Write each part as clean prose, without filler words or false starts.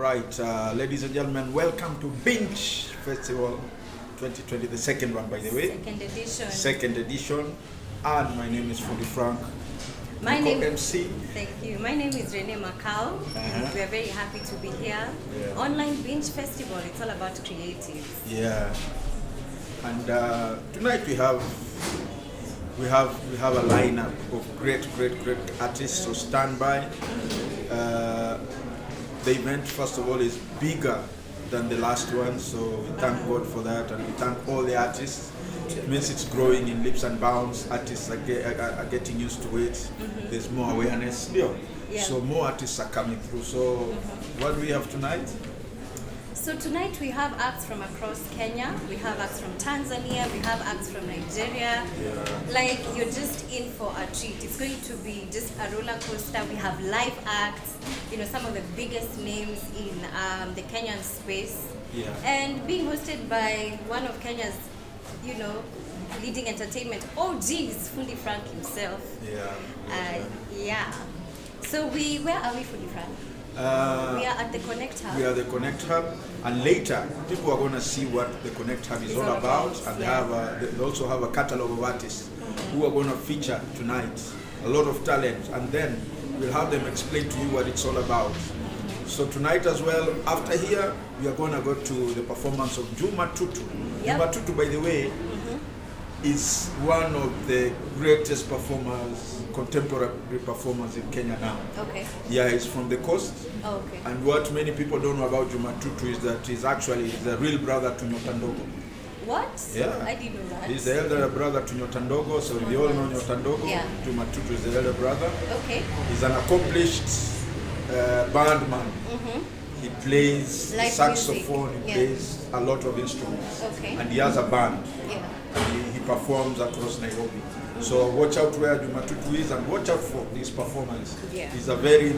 right, ladies and gentlemen, welcome to Binge Festival 2020, the second one, by the way. Second edition. Second edition. And my name is Fundi My name MC. Thank you. My name is Renee. We are very happy to be here. Yeah. Online Binge Festival. It's all about creatives. Yeah. And tonight we have a lineup of great artists. So stand by. The event, first of all, is bigger than the last one, so we thank God for that, and we thank all the artists. It means it's growing in leaps and bounds. Artists are getting used to it. There's more awareness. Yeah. So more artists are coming through. So what do we have tonight? So tonight we have acts from across Kenya, we have acts from Tanzania, we have acts from Nigeria. Like, you're just in for a treat. It's going to be just a roller coaster. We have live acts, some of the biggest names in the Kenyan space. And being hosted by one of Kenya's, leading entertainment OGs, Fundi Frank himself. So where are we, Fundi Frank? We are at the Konnect Hub. We are the Konnect Hub, and later people are going to see what the Konnect Hub is all about, and they also have a catalog of artists who are going to feature tonight, a lot of talent, and then we'll have them explain to you what it's all about. So tonight as well, after here, we are going to go to the performance of Juma Tutu. Juma Tutu, by the way, is one of the greatest performers, contemporary performers in Kenya now. Yeah, he's from the coast. And what many people don't know about Juma Tutu is that he's actually the real brother to Nyotandogo. What? Yeah. I didn't know that. He's the elder brother to Nyotandogo, so we all know Nyotandogo. Juma Tutu is the elder brother. He's an accomplished band man. He plays saxophone, he plays a lot of instruments. And he has a band. And he performs across Nairobi. So watch out where Juma Tutu is, and watch out for this performance. He's a very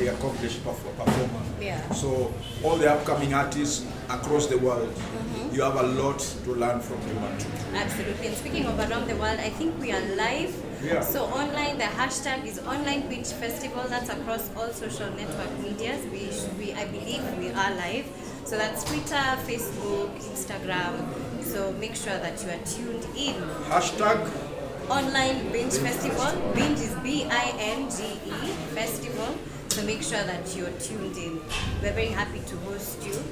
accomplished performer. So all the upcoming artists across the world, you have a lot to learn from Juma Tutu. Absolutely. And speaking of around the world, I think we are live. So online, the hashtag is Online Binge Festival. That's across all social network medias. I believe we are live. So that's Twitter, Facebook, Instagram. So make sure that you are tuned in. Hashtag Online Binge Festival. Binge is BINGE Festival. So make sure that you're tuned in. We're very happy to host you.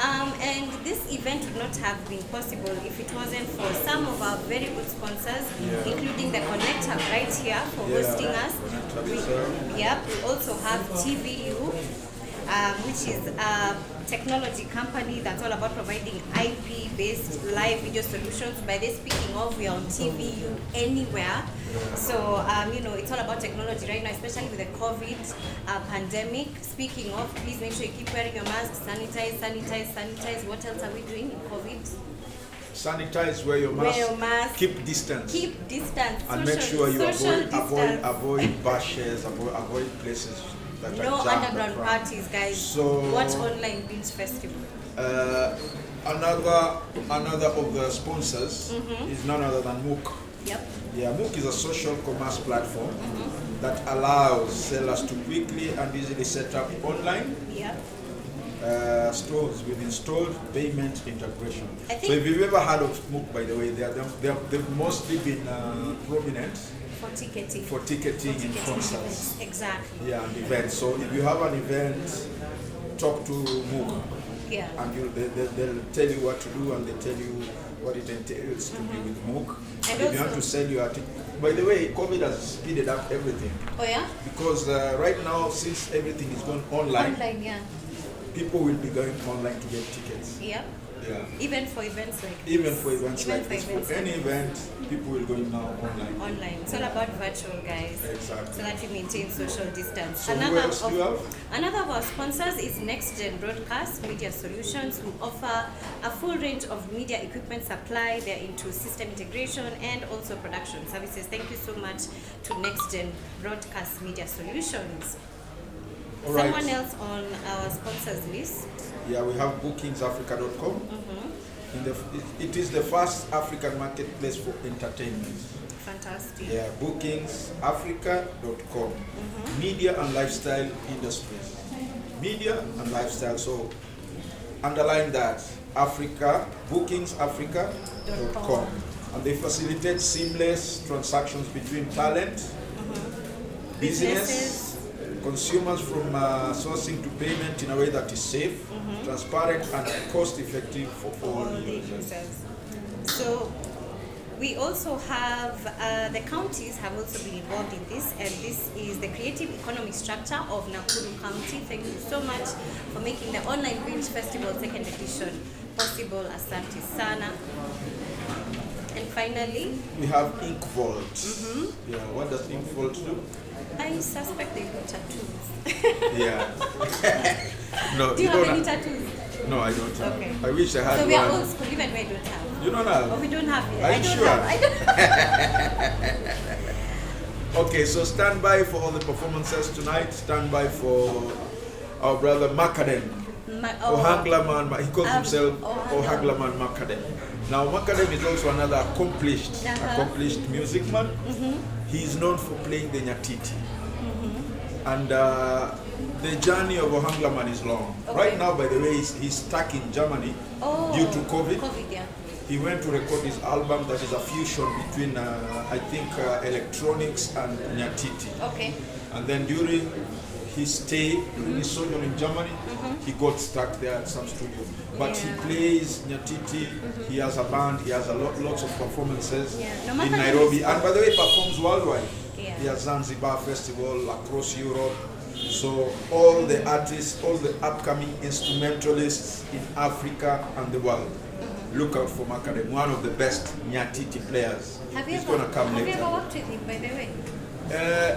And this event would not have been possible if it wasn't for some of our very good sponsors, including the Konnect Hub right here for hosting us. We also have TVU, which is a technology company that's all about providing IP-based live video solutions. By this, speaking of, we are on TVU anywhere. So, it's all about technology right now, especially with the COVID pandemic. Speaking of, please make sure you keep wearing your mask, sanitize. What else are we doing in COVID? Sanitize, wear your mask, keep distance. And make sure you avoid bashes, avoid places. No underground parties, guys. So watch Online Binge Festival. Another of the sponsors is none other than MOOC. MOOC is a social commerce platform that allows sellers to quickly and easily set up online stores with installed payment integration. So if you've ever heard of MOOC, by the way, they've mostly been prominent for ticketing in concerts. Exactly. And events. So if you have an event, talk to MOOC. And they'll tell you what to do, and they tell you what it entails to be with MOOC. And if you have to sell your ticket. By the way, COVID has speeded up everything. Because right now, since everything is going online, people will be going online to get tickets. Even for events like this. For any event, people will go now online. It's all about virtual, guys. Exactly. So that you maintain social distance. So who else do you have? Another of our sponsors is Next Gen Broadcast Media Solutions, who offer a full range of media equipment supply. They're into system integration and also production services. Thank you so much to Next Gen Broadcast Media Solutions. Someone else on our sponsors list? We have bookingsafrica.com. It is the first African marketplace for entertainment. Fantastic. Bookingsafrica.com. Media and lifestyle industries. media and lifestyle. So underline that, Africa, bookingsafrica.com. And they facilitate seamless transactions between talent, business, consumers from sourcing to payment in a way that is safe, transparent, and cost-effective for all users. So we also have, the counties have also been involved in this, and this is the creative economy structure of Nakuru County. Thank you so much for making the online Binge Festival 2nd edition possible. Asante sana. And finally, we have Ink Vault. Yeah, what does Ink Vault do? I suspect they do tattoos. Yeah. No, Do you have any tattoos? No, I don't have. Okay. I wish I had So we are one. old school, even we don't have. You don't have? Oh, we don't have it. Are I you don't sure? have. I don't. Okay, so stand by for all the performances tonight. Stand by for our brother Macadam. Ohanglaman, he calls himself Ohanglaman Macadam. Now Macadam is also another accomplished music man. He is known for playing the nyatiti. And the journey of Ohanglaman is long. Okay. Right now, by the way, he's stuck in Germany due to COVID. Yeah. He went to record his album that is a fusion between, I think, electronics and nyatiti. Okay. And then during his stay, during his sojourn in Germany, he got stuck there at some studio. But he plays nyatiti, he has a band, he has lots of performances No in Nairobi. And by the way, he performs worldwide. Yeah. He has Zanzibar Festival across Europe. So all the artists, all the upcoming instrumentalists in Africa and the world, look out for Macadam, one of the best nyatiti players. He's going to come later. Have you ever worked with him, by the way?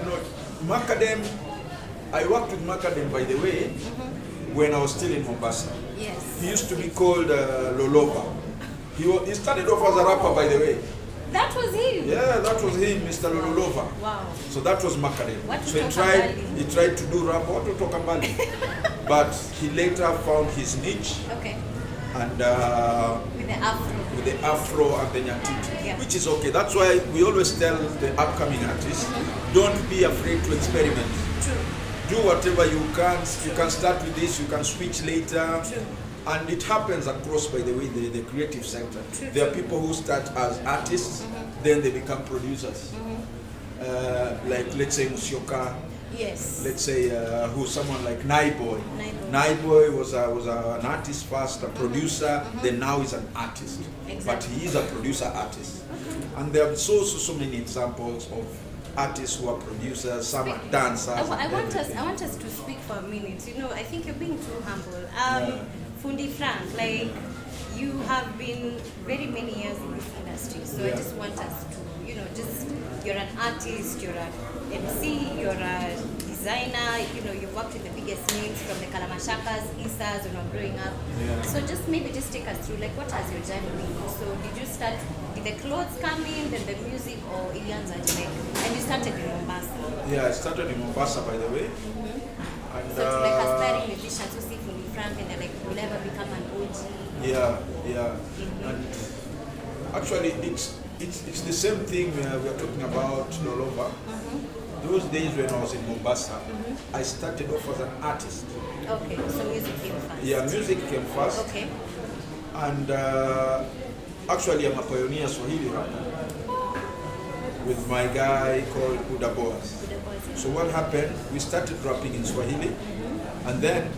No, Macadam, I worked with Macadam, by the way, when I was still in Mombasa. Yes. He used to be called Lolova. He started off as a rapper, by the way. That was him? Yeah, that was him, Mr. Lolova. Wow. So that was Macadam. What So to he tried to do rap, what to talk about. But he later found his niche. Okay. And With the afro. with the afro and the nyatiti, Yeah. which is okay. That's why we always tell the upcoming artists, don't be afraid to experiment. True. Do whatever you can. You can start with this, you can switch later. True. And it happens across, by the way, the creative sector. True. There are people who start as artists, then they become producers. Like, let's say, Musyoka. Yes. Let's say who's someone like Naiboy. Naiboy. Naiboy was an artist first, a producer, then now he's an artist. Exactly. But he is a producer artist. And there are so many examples of artists who are producers, some are dancers. I want us to speak for a minute. You know, I think you're being too humble. Fundi Frank, like, you have been very many years in this industry, so I just want us to, you know, you're an artist, you're an MC, you're a designer, you know, you've worked with the biggest names from the Kalamashakas, Isas when I'm growing up. Yeah. So just take us through, like, what has your journey been? So did the clothes come in, then the music, or Ilian's and you started in Mombasa? Yeah, I started in Mombasa, by the way. And, So it's like aspiring musicians who see Fundi Frank and they're like, will ever become an OG? Yeah. And actually, it's the same thing we are talking about Lolova. Those days when I was in Mombasa, I started off as an artist. Okay, so music came first. Yeah, music came first. Okay. And actually, I'm a pioneer Swahili rapper with my guy called Buda Boas. So what happened, we started rapping in Swahili, and then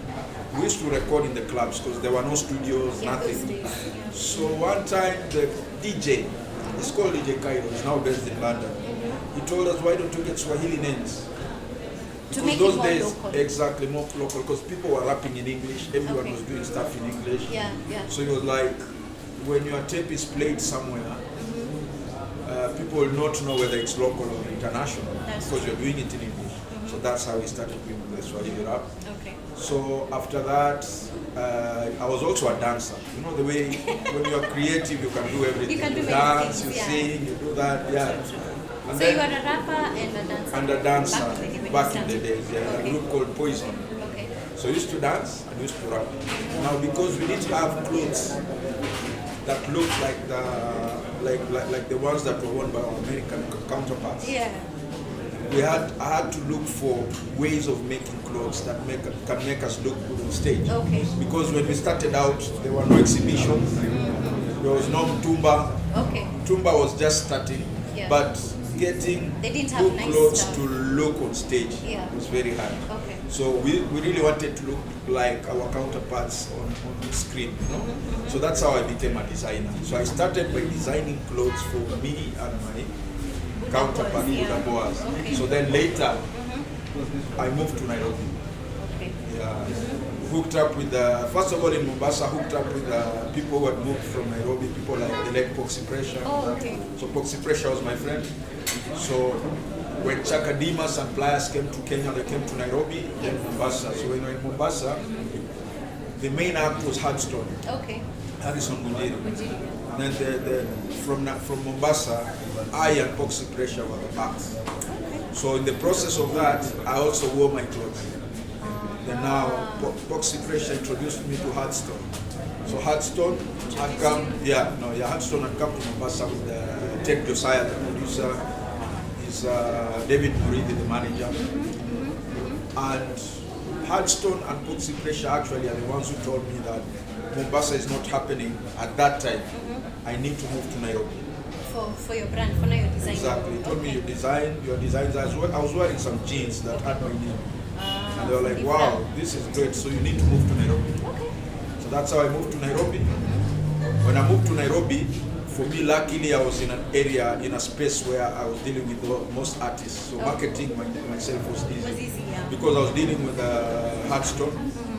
we used to record in the clubs because there were no studios, nothing. So one time the DJ, he's called DJ Cairo, he's now based in London. He told us, why don't you get Swahili names? To make those it more days, local. exactly, more local, because people were rapping in English, everyone was doing stuff in English. Yeah. So it was like, when your tape is played somewhere, people will not know whether it's local or international, because you're doing it in English. So that's how we started doing the Swahili rap. Okay. So after that, I was also a dancer. You know the way when you are creative, you can do everything. You can do many dance, things, you sing, you do that, yeah. And So you were a rapper and a dancer? And a dancer Back in the back in the days, yeah. Okay. A group called Poison. Okay. So I used to dance and used to rap. Now because we didn't have clothes that looked like the ones that were worn by our American counterparts. Yeah. I had to look for ways of making clothes that can make us look good on stage. Okay. Because when we started out, there were no exhibitions. There was no Mtumba. Okay. Mtumba was just starting, but getting good nice clothes stuff to look on stage was very hard. Okay. So we really wanted to look like our counterparts on the screen, you know? So that's how I became a designer. So I started by designing clothes for me and my counterpart, Buddha Boas. Okay. So then later, I moved to Nairobi. Okay. Yeah. Hooked up with first of all in Mombasa, hooked up with people who had moved from Nairobi, people like the late Poxy Pressure. Oh, okay. So Poxy Pressure was my friend. So when Chakadimas and Pliers came to Kenya, they came to Nairobi, then Mombasa. So when we were in Mombasa, the main act was Hardstone. Okay. Harrison Mundiri. And then from Mombasa, I and Poxy Pressure were the acts. So in the process of that, I also wore my clothes. Then now, Poxy Pressure introduced me to Hardstone. So Hardstone had come, Hardstone had come to Mombasa with Ted Josiah, the producer, is David Muridi, the manager. And Hardstone and Poxy Pressure actually are the ones who told me that Mombasa is not happening at that time. I need to move to Nairobi. For your brand, for now your design. Exactly. He told me your designs. I was wearing some jeans that had my name. And they were like, wow, this is great, so you need to move to Nairobi. Okay. So that's how I moved to Nairobi. When I moved to Nairobi, for me, luckily, I was in an area, in a space where I was dealing with most artists. So marketing myself was easy. Was easy, yeah. Because I was dealing with Hardstone.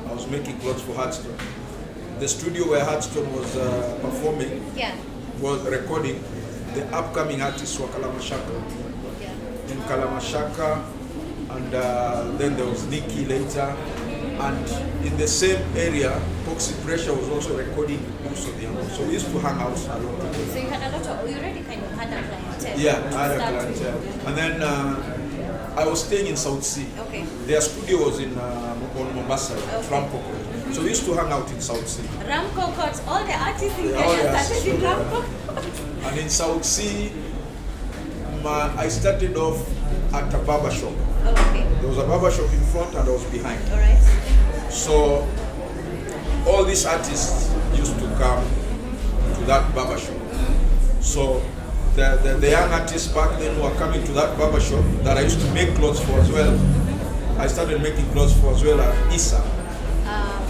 I was making clothes for Hardstone. The studio where Hardstone was performing, was recording, the upcoming artists were Kalamashaka. In Kalamashaka, and then there was Nikki later. And in the same area, Poxy Pressure was also recording also the album. So we used to hang out a lot. So you had a lot of, you already kind of had a clientele. Yeah, I had a clientele. And then I was staying in South Sea. Okay. Their studio was in on Mombasa, Ramco Court. So we used to hang out in South Sea. Ramco Court, all the artists in Kenya started in Ramco Court. And in South Sea, I started off at a barber shop. Okay. There was a barber shop in front and I was behind. All right. So all these artists used to come to that barber shop. So the young artists back then who were coming to that barber shop that I used to make clothes for as well. I started making clothes for as well as Issa,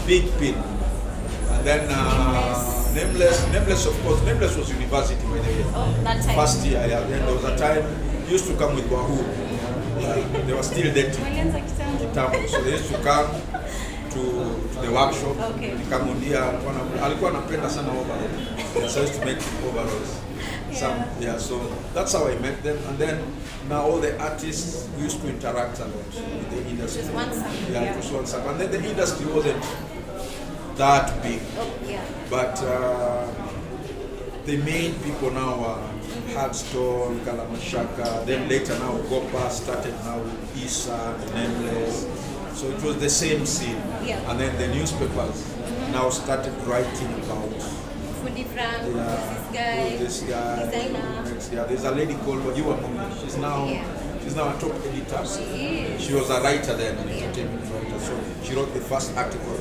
Big Pin, and then Nameless of course. Nameless was university by the way. Oh, that time. First year, yeah. Then there was a time he used to come with Wahoo. They were still dating. So they used to come to the workshop. Okay. Alikuwa anapenda sana overalls. So I used to make overalls. So that's how I met them. And then now all the artists used to interact a lot with the industry. Just one side. It was one side. And then the industry wasn't that big. Oh, yeah. But the main people now are Hardstone, Kalamashaka, then later now Gopa started now with Issa, Nameless. So it was the same scene. Yeah. And then the newspapers now started writing about Fundi Frank, this guy, designer. There's a lady called Mwendwa. She's now a top editor. She was a writer then, an entertainment writer. So she wrote the first article,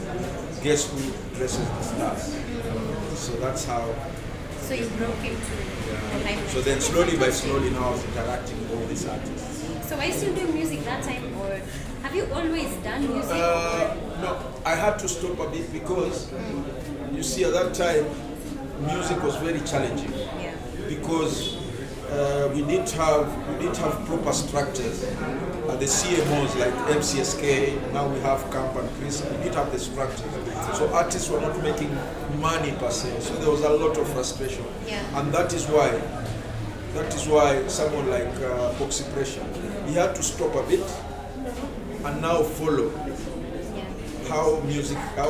Guess Who Dresses the Stars. So that's how. So you broke into So then slowly by slowly now I was interacting with all these artists. So are you still doing music that time, or have you always done music? No, I had to stop a bit because you see at that time music was very challenging. Yeah. Because we didn't have proper structures. The CMOs like MCSK, now we have Camp and Chris, we didn't have the structures. So artists were not making money per se. So there was a lot of frustration. Yeah. And that is why someone like Poxy Pressure, he had to stop a bit and now follow how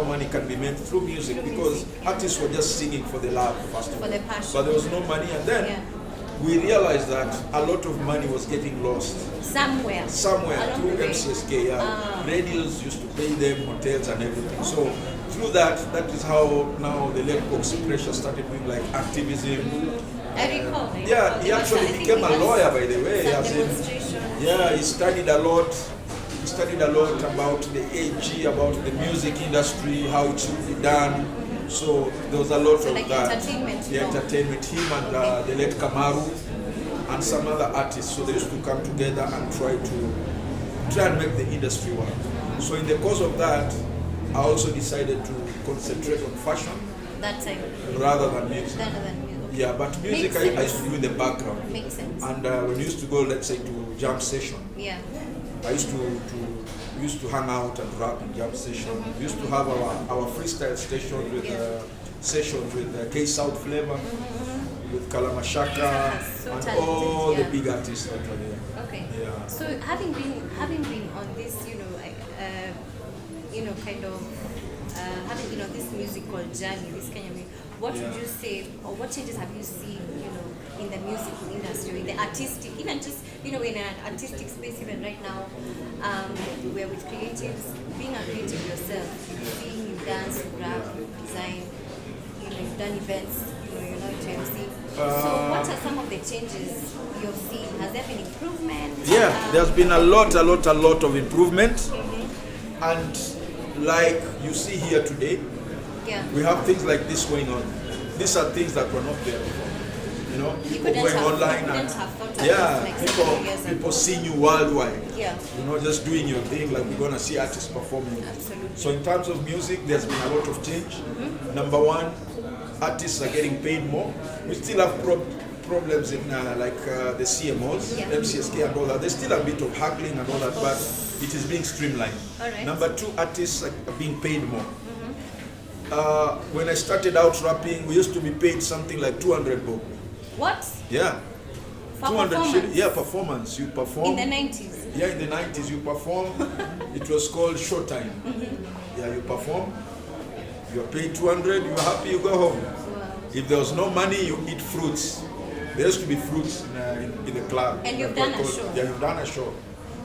money can be made through music, because artists were just singing for the love first of all. For the passion. But there was no money, and then we realized that a lot of money was getting lost. Somewhere Through MCSK. Radios used to pay them, hotels and everything. So through that is how now the late Poxy Pressure started doing like activism, I recall. Yeah, he actually became a lawyer, by the way. Some As in, demonstrations. yeah, he studied a lot. He studied a lot about the AG, about the music industry, how it should be done. So there was a lot So of like that. entertainment. The entertainment, him and the late Kamaru and some other artists. So they used to come together and try and make the industry work. So in the course of that, I also decided to concentrate on fashion That time. rather than music. Rather than music. Okay. Yeah, but music Makes I used to do in the background. Makes sense. And when we used to go, let's say, to jam session, Yeah. I used to hang out and rap in jam session. We used to have our freestyle station with sessions with K South Flavor, with Kalamashaka, So and talented, all the yeah. big artists that were there. Okay. Yeah. So having been on this, kind of having been on this musical journey, this kind of music, what would you say, or what changes have you seen, in the musical industry, in the artistic, even just, in an artistic space, even right now, where with creatives, being a creative yourself, seeing you dance, you rap, you design, you've done events, you're not to MC. So what are some of the changes you've seen? Has there been improvement? Yeah, there's been a lot of improvement. And like you see here today, we have things like this going on. These are things that were not there before. People going online and people seeing you worldwide. Yeah. Just doing your thing, like we're gonna see artists performing. Absolutely. So in terms of music, there's been a lot of change. Number one, artists are getting paid more. We still have problems in the CMOs, MCSK and all that. There's still a bit of haggling and all that, but it is being streamlined. All right. Number two, artists are being paid more. When I started out rapping, we used to be paid something like 200 bob. What? Yeah. For 200 performance? shillings. Yeah, performance. You perform. In the 90s? Yeah, in the 90s you perform. It was called showtime. Yeah, you perform. You're paid 200, you're happy, you go home. Wow. If there was no money, you eat fruits. There used to be fruits in the club. And you've done a show? Yeah, you've done a show.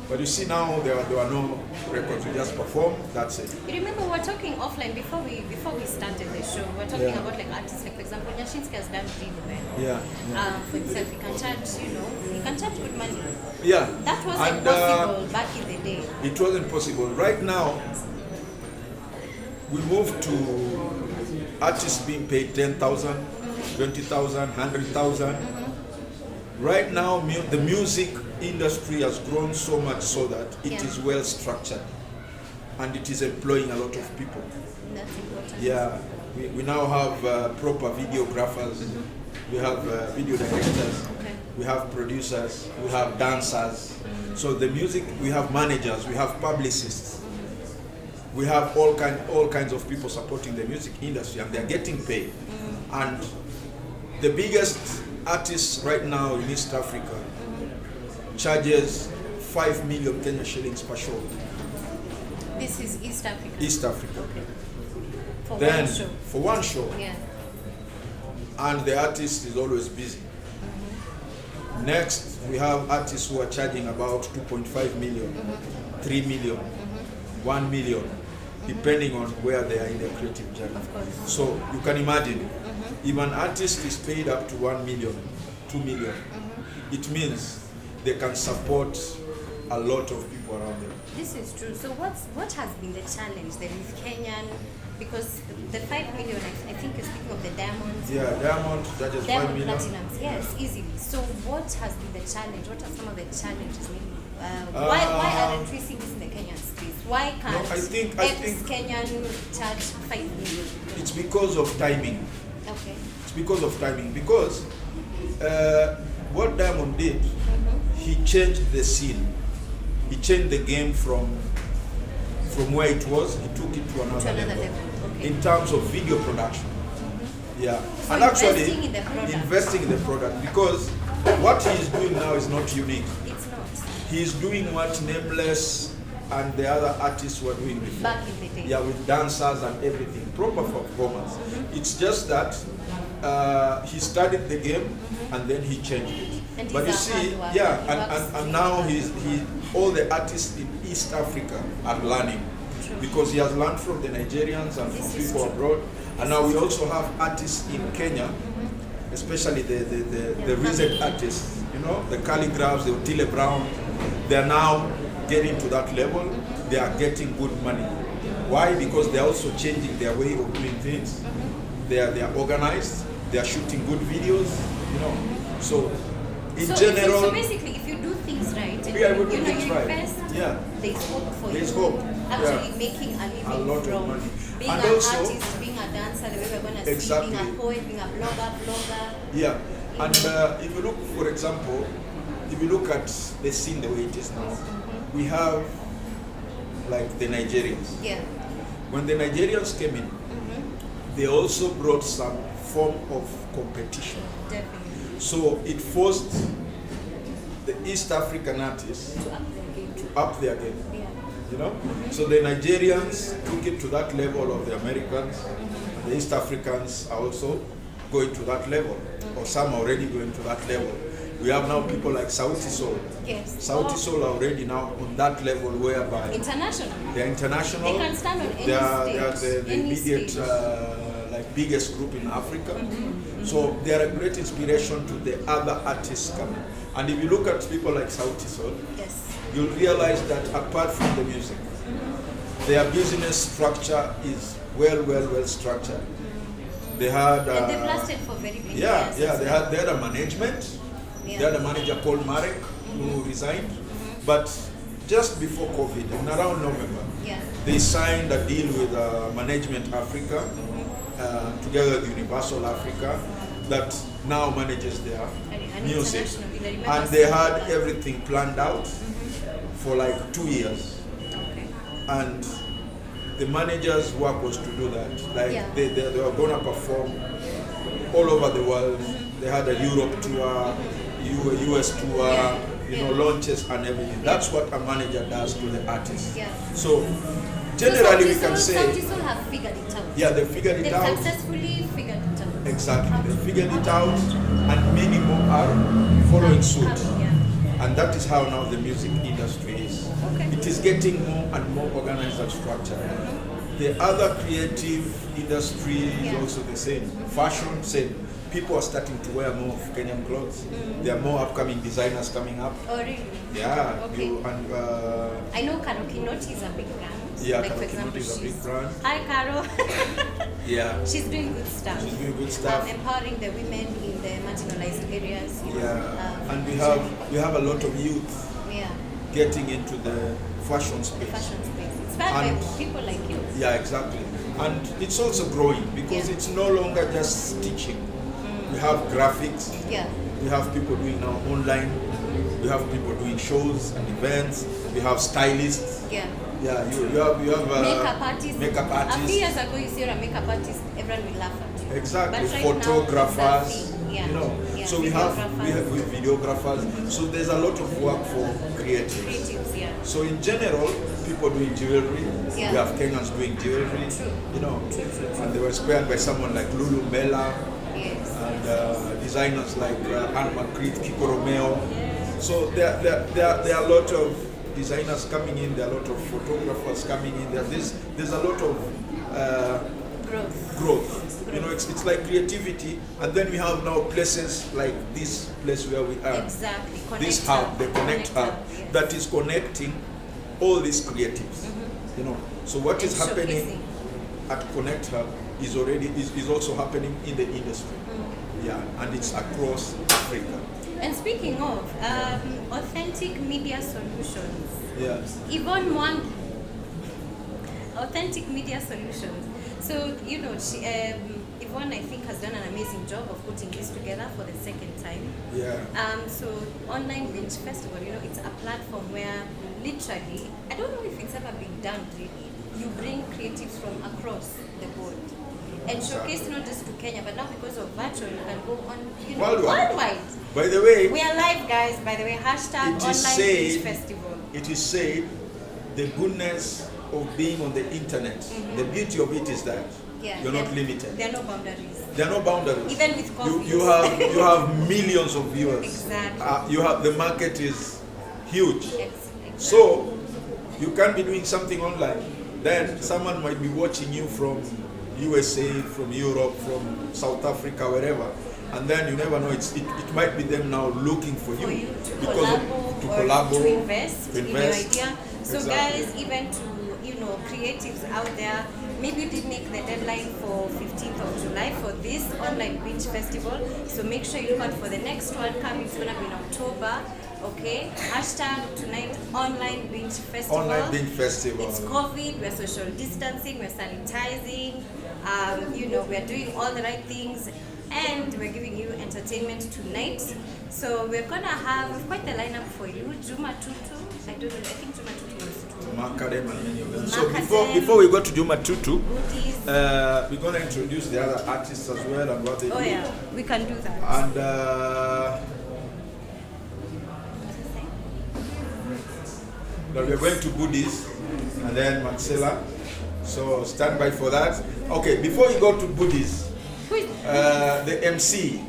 But you see now there are no records. You just perform, that's it. You remember we were talking offline before we started the show. We were talking about like artists, like for example, Nyashinsky has done really well. Yeah. For himself, he can charge good money. Yeah. That wasn't possible back in the day. It wasn't possible. Right now, we moved to artists being paid 10,000, 20,000, 100,000. Right now, the music industry has grown so much so that it is well structured and it is employing a lot of people. That's important. Yeah, we now have proper videographers, we have video directors, we have producers, we have dancers. So the music, we have managers, we have publicists, we have all kinds of people supporting the music industry, and they're getting paid. And the biggest artist right now in East Africa charges 5 million Kenya shillings per show. This is East Africa? East Africa. Okay. For Then, one show? For one show. Yeah. And the artist is always busy. Next, we have artists who are charging about 2.5 million, 3 million, 1 million, depending on where they are in their creative journey. Of course. So you can imagine, if an artist is paid up to 1 million, 2 million, it means they can support a lot of people around them. This is true. So what has been the challenge then with Kenyan? Because the 5 million, I think you're speaking of the diamonds. Yeah, diamond, that is 5 Diamond million. platinums, yes, easily. So what has been the challenge? What are some of the challenges maybe? Why aren't we seeing this in the Kenyan space? Why can't I think Kenyan charge 5 million? it's because of timing. Okay. It's because of timing. Because what Diamond did, he changed the scene. He changed the game from where it was. He took it to another level. Okay. In terms of video production. Yeah. So and actually investing in the product. investing in the product, because what he is doing now is not unique. It's not. He is doing what Nameless and the other artists were doing before. Back in the day. Yeah, with dancers and everything, proper performance. It's just that he started the game and then he changed it. And but you see, and now all the artists in East Africa are learning. True. Because he has learned from the Nigerians and from people abroad. And now we also have artists in Kenya especially the recent artists, you know, the Calligraphs, the Otile Brown, they are now getting to that level. They are getting good money. Why? Because they are also changing their way of doing things. They are organized. They are shooting good videos, you know. So in general, so basically, if you do things right, and yeah, you things right. invest, yeah, there's hope for there's you. hope. Actually, Yeah. making a living A lot from of money. being And an also, artist, being a dancer, the way we're going to exactly. see, being a poet, being a blogger. Yeah, and if you look, for example, if you look at the scene the way it is now, we have like the Nigerians. Yeah. When the Nigerians came in, they also brought some form of competition. Definitely. So it forced the East African artists To up their game. to up their game. Yeah. You know, so the Nigerians took it to that level of the Americans. And the East Africans are also going to that level, or some are already going to that level. We have now people like Sauti Sol. Yes. Sauti Sol are already now on that level whereby International. they're international. They can stand on any They are stage. the Any immediate stage. like biggest group in Africa. So they are a great inspiration to the other artists coming. And if you look at people like Sauti Sol, Yes. you'll realize that apart from the music, their business structure is well structured. They had And they've lasted for very many years. they had a management. Yeah. They had a manager called Marek who resigned. But just before COVID, in around November, Yeah. they signed a deal with Management Africa, together with Universal Africa, that now manages their And music. internationally, they remember And they saying had that. everything planned out for like 2 years. Okay. And the manager's work was to do that. Like Yeah. they were going to perform all over the world. They had a Europe tour, US tour, Yeah. you know, launches and everything. That's what a manager does to the artist. Yeah. So generally we can say, Sauti Sol have figured it out. yeah, they figured it They've out. successfully figured it out. Exactly, they figured it out, and many more are following suit. Yeah. And that is how now the music industry is. Okay. It is getting more and more organized and structured. The other creative industry is Yeah. also the same. Fashion, same. People are starting to wear more of Kenyan clothes. There are more upcoming designers coming up. Oh, really? Yeah, Okay. and I know Karo Kinoti is a big brand. Yeah, like Karo for example, Kinoti is a big she's- brand. Hi, Karo. yeah, She's doing good stuff. she's doing good stuff. Empowering the women in the marginalized areas. You know, Yeah, and we have a lot of youth yeah, getting into the fashion space. fashion space. Inspired by And- people like you. Yeah, exactly. And it's also growing because Yeah. it's no longer just stitching. We have graphics. Yeah. We have people doing now online. We have people doing shows and events. We have stylists. Yeah. Yeah, you have Makeup artists. makeup A few artists. years ago, you see a makeup artist, everyone will laugh at you. Exactly. But right Photographers. now, it's a thing. Yeah. You know. Yeah. So we have Videographers. videographers. So there's a lot of work for creatives. Creatives, yeah. So in general, people doing jewelry. Yeah. We have Kenyans doing jewelry. True. You know. True. And they were inspired by someone like Lulu Mela. Yes. And designers like Anne Macreeth, Kiko Romeo. So there are a lot of designers coming in, there are a lot of photographers coming in. There's a lot of growth. You know, it's like creativity. And then we have now places like this place where we are. Exactly. This Konnect hub, the Konnect Hub, yes. that is connecting all these creatives. You know, so what is And happening showcasing. at Konnect Hub is also happening in the industry. Yeah, and it's across Africa. And speaking of authentic media solutions, Yeah. Yvonne Mwendwa, authentic media solutions. So you know, Yvonne, I think, has done an amazing job of putting this together for the second time. Yeah. So online Binge Festival, you know, it's a platform where literally, I don't know if it's ever been done really. You bring creatives from across the board and showcase not just to Kenya, but now because of virtual, you can go on, you know, worldwide. By the way, We are live, guys. By the way, hashtag It is online said- Binge Festival. it is said the goodness of being on the internet, the beauty of it is that Yeah, you're not limited. There are no boundaries. There are no boundaries. Even with COVID. You have millions of viewers. Exactly. You have the market is huge. Exactly. So you can be doing something online. Then someone might be watching you from USA, from Europe, from South Africa, wherever. and then you never know. It might be them now looking for you to collabo to invest in your idea. So Exactly. guys, even to creatives out there, maybe you did make the deadline for 15th of July for this online Binge festival. So make sure you look out for the next one coming. It's gonna be in October. Okay, hashtag tonight online Binge festival. Online Binge festival. It's COVID. We're social distancing. We're sanitizing. We're doing all the right things, and we're giving you entertainment tonight. So we're gonna have quite the lineup for you. Juma Tutu. I don't know. I think Juma Tutu was Makadem and many of them. So before we go to Juma Tutu, we're gonna introduce the other artists as well and what they do. Oh yeah, we can do that. And now we are going to Buddies and then Marcella. So stand by for that. Okay, before you go to Buddies, the MC.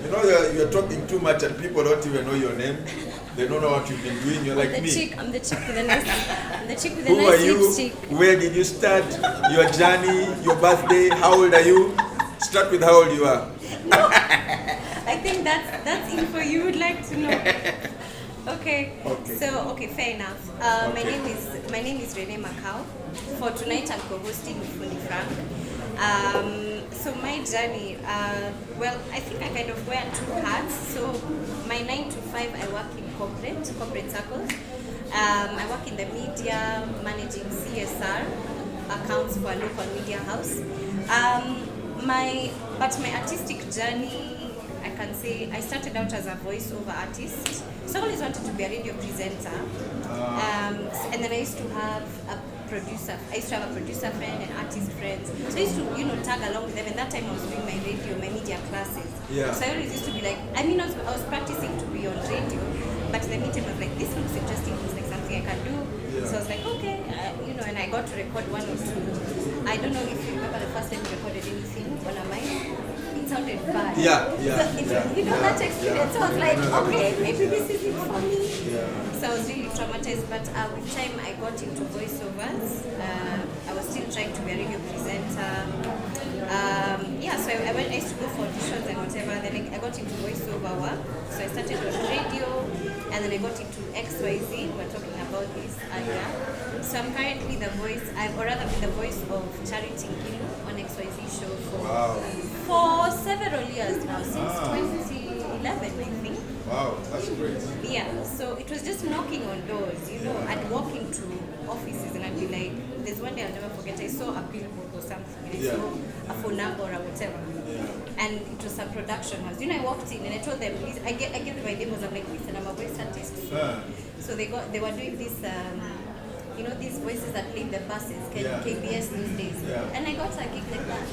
You know you're talking too much and people don't even know your name. They don't know what you've been doing. You're like me. I'm the chick with a nice. I'm the chick with a Who nice are you? lipstick. Where did you start? Your journey, your birthday. How old are you? Start with how old you are. No, I think that's info you would like to know. Okay. So fair enough. My name is Renee Macau. For tonight, I'm co-hosting with Fundi Frank. So my journey, I think I kind of wear two hats. So my 9 to 5, I work in corporate circles. I work in the media, managing CSR accounts for a local media house. My artistic journey, I can say I started out as a voiceover artist. So I always wanted to be a radio presenter. And then I used to have a producer friend and artist friends. So I used to, tag along with them. And that time I was doing my radio, my media classes. Yeah. So I always used to be like, I was practicing to be on radio, but the meantime I was like, this looks interesting, looks like something I can do. Yeah. So I was like, okay, and I got to record 1 or 2. I don't know if you remember the first time you recorded anything on a mic. It sounded bad. That experience. So I was like, okay, maybe this is it for me. Yeah. So I was really traumatized, but with time I got into voiceovers. I was still trying to be a radio presenter. So I used to go for auditions and whatever. Then I got into voiceover work. So I started on radio, and then I got into XYZ. We were talking about this earlier. So I'm currently the voice, I've rather been the voice of Charity Ngilu on XYZ show for several years now, since 2011, I think. Wow, that's great. Yeah, so it was just knocking on doors, I'd walk into offices and I'd be like, there's one day I'll never forget, I saw a billboard or something, and I saw a phone number or whatever. And it was a production house. I walked in and I told them, I gave them my demos. I'm like, listen, I'm a voice artist. So they were doing this, these voices that play in the buses, KBS these days. And I got a gig like that.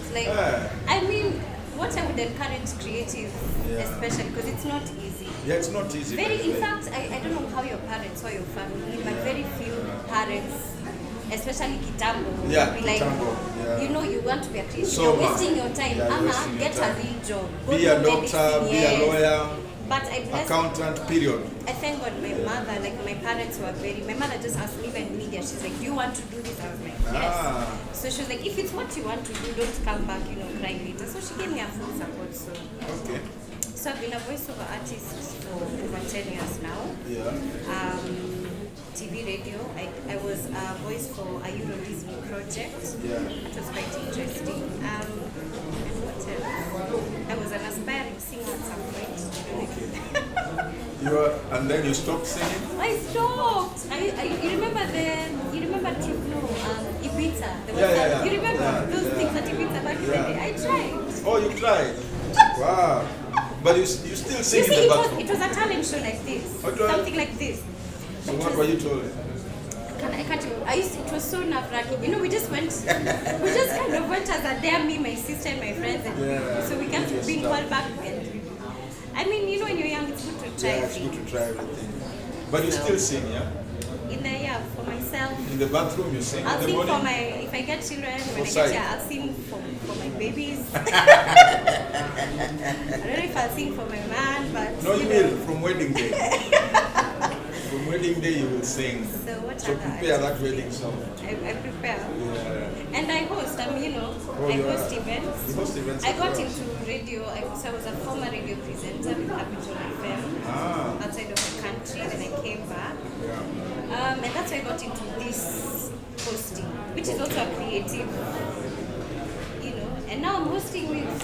What I would encourage creative, especially because it's not easy. Yeah, it's not easy. In fact, I don't know how your parents or your family, but very few parents, especially Kitambo, be like, you want to be a creative. So you're wasting your time. Get a real job. Be a doctor, be a lawyer, but accountant, period. I thank God my mother, my parents were my mother just asked me in media, she's like, do you want to do this? I was like, yes. So she was like, if it's what you want to do, don't come back, crying later. So she gave me a full support. So I've been a voiceover artist for over 10 years now. TV, radio. I was a voice for a Euro Disney project. It was quite interesting. And what else? I was an aspiring singer at some point. And then you stopped singing? I stopped. You remember Ibiza? You remember those things at Ibiza back in the day? I tried. Oh, you tried? Wow. But you still sing in the bathroom? It was a talent show like this. Something like this. So what were you told? It was so nerve-wracking. We just kind of went as a dare, me, my sister, and my friends. And so we kept being called back. And when you're young, it's good to try. Yeah, it's good to try everything. But you still sing, yeah? For myself. In the bathroom, you sing? I'll in the sing morning? for if I get children, when I get here, I'll sing for my babies. I don't know if I'll sing for my man, but... No, you will, from wedding day. From wedding day you will sing. So what So other prepare that activities? wedding song. I prepare. Yeah. And I host, I you host are- events. You host events. I as got well. into radio, so I was a former radio presenter with Capital FM outside of the country, then I came back. Yeah. And that's why I got into this hosting, which is also a creative, and now I'm hosting with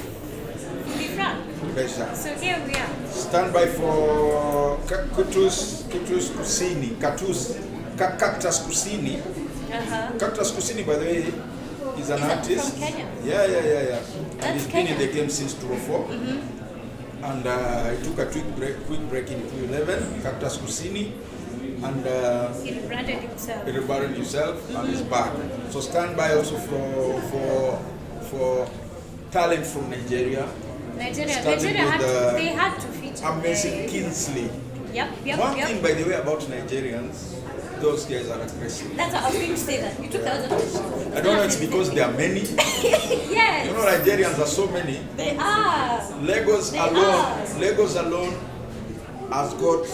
Fundi Frank. Better. So here we are. Stand by for Cactus Kusini. Cactus Kusini. Cactus Kusini, by the way, is an Is that artist. from Kenya? Yeah. And That's he's been in Kenya. the game since 2004. And he took a quick break in 2011. Cactus Kusini. And He rebranded himself. he rebranded himself and is back. So stand by also for talent from Nigeria. Nigeria Starting had with, they had to feature Amazing the- Kingsley. Yep. One thing, by the way, about Nigerians, those guys are aggressive. That's what I was going to say that. You took the other I don't know, it's because there are many. Yes. You know, Nigerians are so many. They are. Lagos They alone has got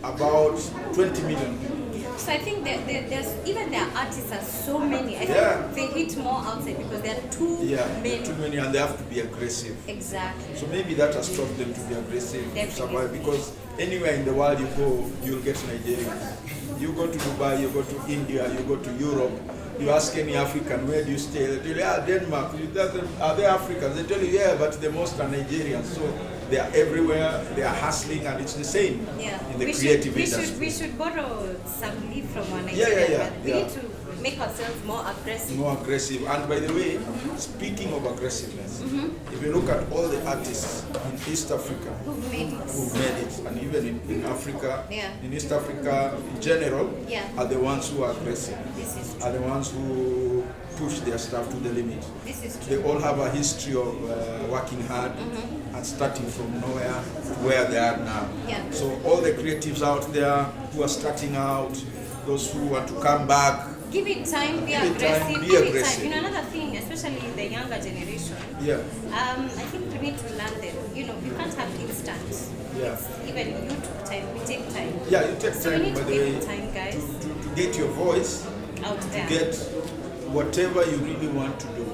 about 20 million people. So I think there's even their artists are so many. I Yeah. think they hit more outside because there are too many. Too many, and they have to be aggressive. Exactly. So maybe that has taught them to be aggressive, to Definitely. survive, because anywhere in the world you go, you'll get Nigerians. You go to Dubai, you go to India, you go to Europe, you ask any African, where do you stay? They tell you, Denmark. You tell them, are they Africans? They tell you, yeah, but the most are Nigerians. So they are everywhere, they are hustling, and it's the same in the creative industry. We should borrow some leaf from our Yeah, Nigerian. We yeah. need to make ourselves more aggressive. More aggressive. And by the way, speaking of aggressiveness, if you look at all the artists in East Africa Who've made it. who made it, and even in Africa, Yeah. in East Africa in general, Yeah. are the ones who are aggressive, This is are true. the ones who push their stuff to the limit. This is They true. all have a history of working hard and starting from nowhere to where they are now. Yeah. So all the creatives out there who are starting out, those who want to come back, Give it time, be Give it time, aggressive. be Give it aggressive. time. Another thing, especially the younger generation. yeah, I think we need to learn them. We can't have instant. yeah. Even you took time, we take time. Yeah, you take So we time, need by to the way, give it time, guys, to get your voice, out to there. get whatever you really want to do.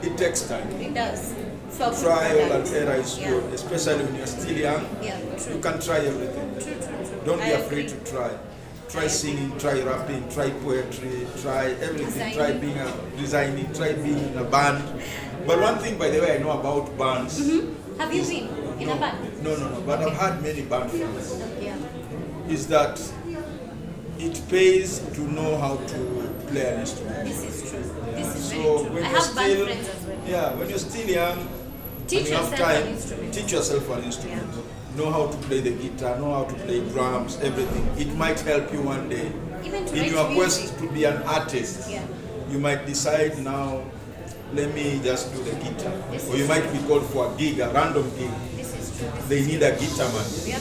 It takes time. It does. For good Trial and product. error is Yeah. good, especially when you're still young. Yeah, true. You can try everything. True. Don't be I afraid agree. to try. Try singing, try rapping, try poetry, try everything. Try Designing. being designing, try being in a band. But one thing, by the way, I know about bands. Have you been in a band? No. But I've had many band friends. Yeah. Is that it pays to know how to play an instrument. This is true. This is So very true. when I you're have band still, friends as well. yeah, when you're still young, Teach and you have yourself an time, instrument. teach yourself an instrument. Know how to play the guitar, know how to play drums, everything. It might help you one day. Even to In write your quest music. to be an artist, Yeah. you might decide now, let me just do the guitar. This Or you is might be called for a gig, a random gig. This is true. They need a guitar man. Yep.